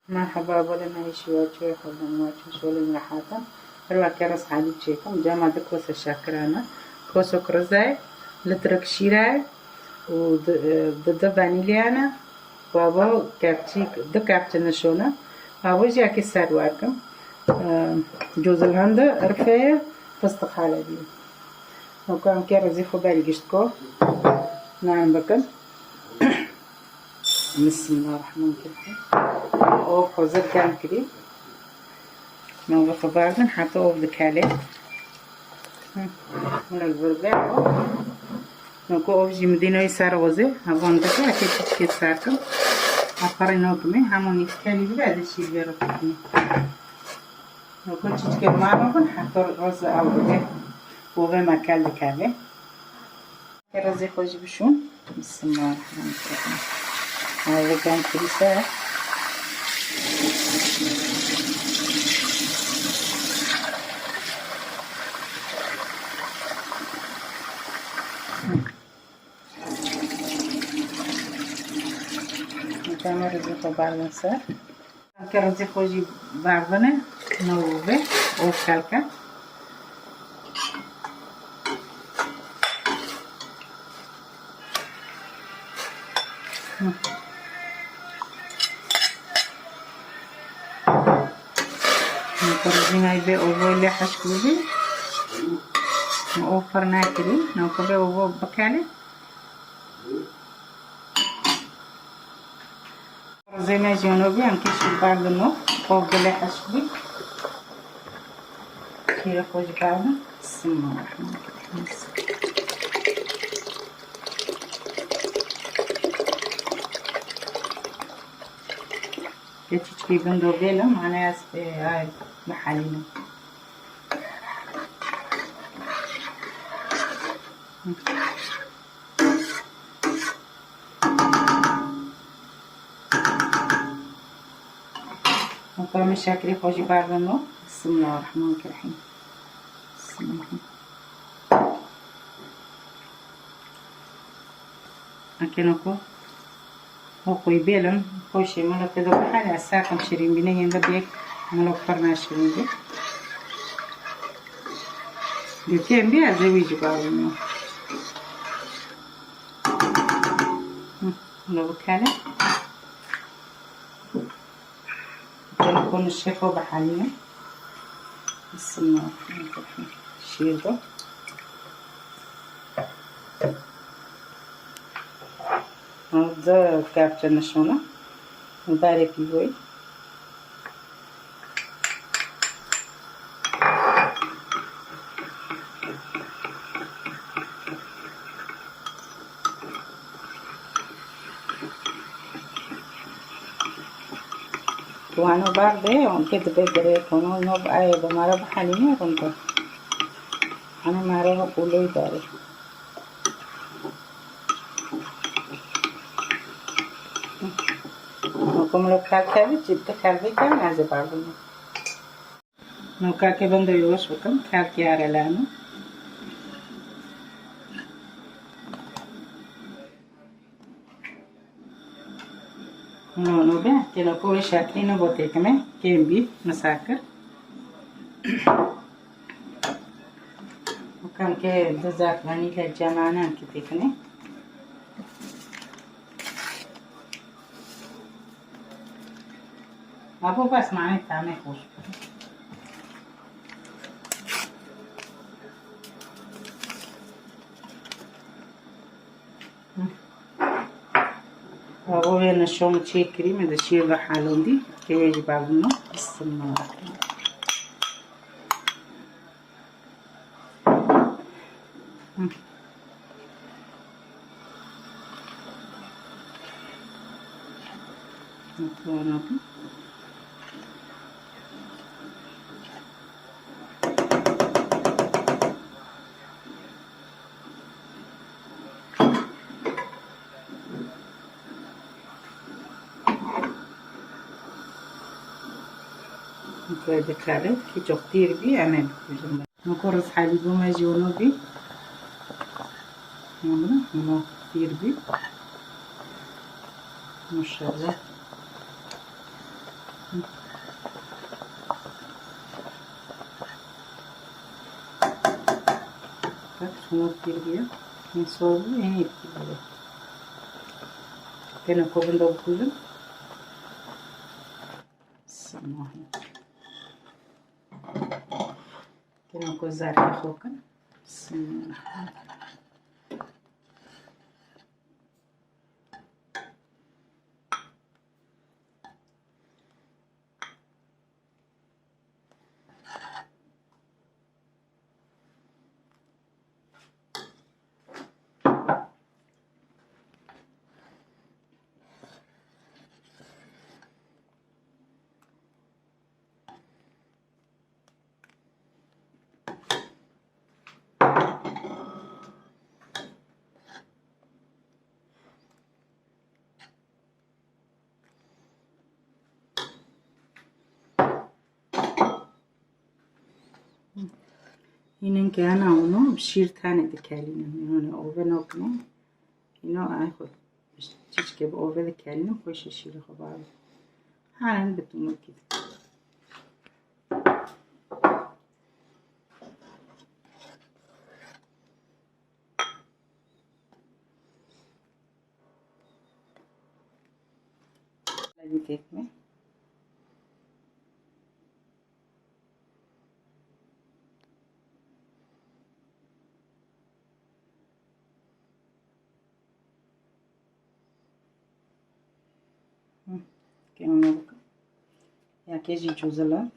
مرحبا بولم عيشي واتشوي خلنا واتشوي شولي راحتا الواكي رس حالي تشيكم جامعة كوسة شاكرانا كوسة كرزاي لترك شيراي وضد فانيليانا وابو كابتشيك دو كابتشي نشونا وابو جاكي سارواركم جوز الهندا رفاية فستق حالبي وكان كير زيخو بالي قشتكو نعم بكم بسم الله الرحمن الرحيم اوف خزر كان كده نوغ خبارنا حتى اوف دكالي من البربع نوكو اوف جي مدينة يسار غزي هبون دكا اكيد تشكيت ساكم اقري نوكمي همون يتكالي ببعد الشي بيرفقني نوكو تشكيت معنا حتى رز او دكا وغي مكال دكالي الرزي خوجي بشون بسم الله الرحمن الرحيم هذا كان كريسة نتعمل رزيقه بعد سر كرزيقه جي بعضنا نوبه أو كالكا نكرزينا يبي أوبو اللي حشكوبي نوفر ناكلي نوكبي أوبو بكالي كرزينا جنوبي أنكيش بعض النوع أوبو اللي حشكوبي كيرا خوش بعضنا بسم الله الرحمن الرحيم كتشكي بندو بيلا معنا هاي محلينا نقوم الشاكري خوشي باردنو بسم الله الرحمن الرحيم بسم الله أكنكو وقوي بيلم خوشي ملا تدو بحالي الساقم شيرين بيني ينبديك ملا فرنا شيرين بي بيتين بيها زويجي باردنو ملا بكالي يكون الشيخ بحاليا بسم الله الرحمن الرحيم شيرو هذا كابتن نشونه مبارك يوي وانا بعد كده بدري كانوا نبقى بمرة بحاليا كنت انا مرة بقوله يداري como lo kalkavi jitta kalvi kan aze baguno no kake bando yos bakam kalki arelano no be que no poi shakli no bote kame kembi masakar وكان كي دزاك فانيلا جمانا كتكني ابو بس معنی طعمه خوش ابو هنا شوم تشي كريمه ده شي بحالون دي كيجي بعضنا بسم الله الرحمن الرحيم هذا كاري كي تختير بيه أنا بكل نكرس حليب وماجونو بيه هنا كتير بيه ما شاء الله Bak somut geliyor. En soğuğu en etkili. Ben kovunda okudum. Bismillah. Ben kozar ki kokan. Bismillah. اینن که انا اونو شیر تانه دکالینم یعنی اوون اوکنم اینو آخو چیز که با اوون دکالینم خوش شیر خباره هرن بتونو کید لازم تکمه که اونو بکن یا کجی جوزلان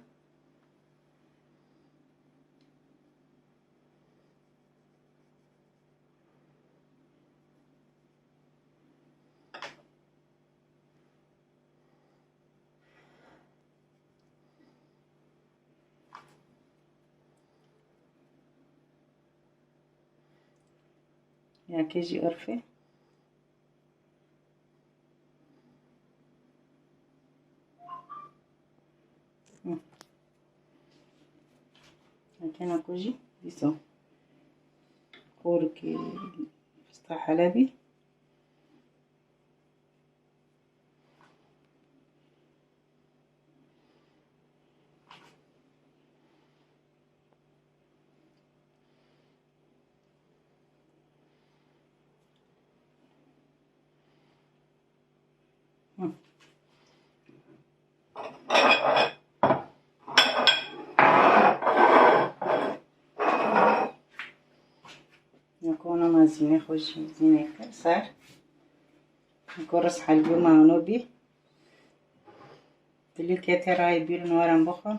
یا کجی عرفه لكن كوجي بيسو كوركي فستق حلبي نكون مازينه خوش زينه صار نكرس حلبي معونو بي دليل كتراي بير نورم بخون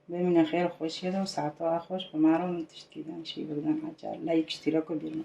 بمن خير خوش يدا وساعتها خوش بمارو من تشتيدان شي بدنا حاجه لايك اشتراك وبيرنا